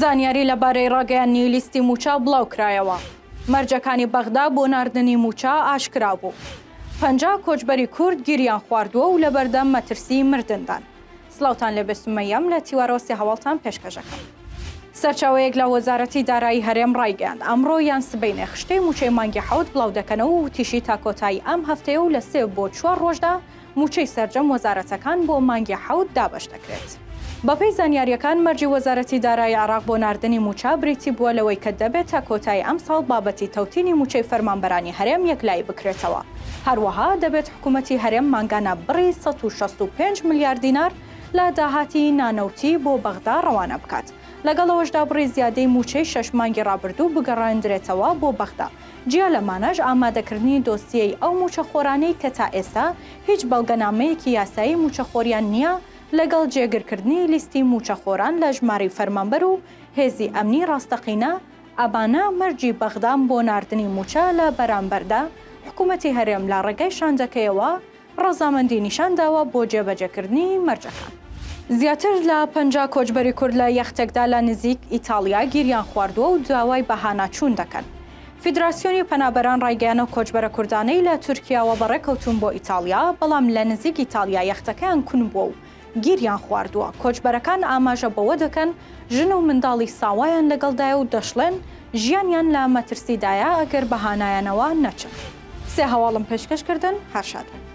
زانیاری لەبارەی ڕاگەیاندنی لیستی موچە بڵاو کرایەوە. مەرجەکانی بەغدا بۆ ناردنی موچە ئاشکرا بوو. 50 کۆچبەری کورد گیریان خواردووە و لە بەردەم مەترسی مردندان. سڵاوتان لێبێ سومەیەم لە تیوارۆسی هەواڵتان پێشکەشەکەم. سەرچاوەیەک لە وەزارەتی دارایی هەرێم ڕایگەیاند ئەمڕۆ یان سبەینێ خشتەی موچەی مانگی حەوت بڵاو دەکەنەوە و تیشی تا کۆتایی ئەم هەفتەیە و لە 3 بۆ 4 ڕۆژدا موچەی سەرجەم وەزارەتەکان بۆ مانگی حەوت دابەش دەکرێت. بەپێی زانیاریەکان مەرجی وەزارەتی دارایی عێراق بۆ ناردنی موچە بریتی بووە لەوەی کە دەبێت تا کۆتایی ئەم ساڵ بابەتی تەوتینی موچەی فەرمانبەرانی هەرێم یەکلایی بکرێتەوە. هەروەها دەبێت حکوومەتی هەرێم مانگانە بڕی 165 میلیارد دینار لە داهاتی نانەوتی بۆ بەغدا ڕەوانە بکات. لەگەڵەوەشدا بڕی زیادەی موچەی 6 مانگی ڕابردوو بگەڕاندرێتەوە بۆ بەغدا. جیا لەمانەش ئامادەکردنی دۆسیەی ئەو موچەخۆرانەی کە تا ئێستا هیچ بەڵگەنامەیەکی یاسایی موچەخۆریان نییە لەگەڵ جێگرکردنی لیستی موچەخۆران لە ژمارەی فەرمانبەر و هێزی ئەمنی ڕاستەقینە ئەبانە مەرجی بەغدام بۆ ناردنی موچە لە بەرامبەردا حکوومەتی هەرێم لە ڕێگەی شانجەکەیەوە ڕەزامەندی نیشانداوە بۆ جێبەجێکردنی مەرجەکان. زیاتر لە 50 کۆچبەری کورد لە یەختێکدا لە نزیک ئیتالیا گیریان خواردووە و داوای بەهاناچوون دەکەن. فیدراسیۆنی پەنابەران ڕایگەیانە کۆچبەرە کوردانەی لە تورکیاوە بەڕێکەوتون بۆ ئیتالیا بەڵام لە نزیک ئیتالیا یەختەکەیان کون بووە و گیریان خواردووە. کۆچبەرەکان ئاماژە بەوە دەکەن ژن و منداڵی ساوایان لەگەڵدایە و دەشڵێن ژیانیان لە مەترسیدایە ئەگەر بەهانایانەوە نەچن. 3 هەواڵم پێشکەشکردن هەر شاد بن.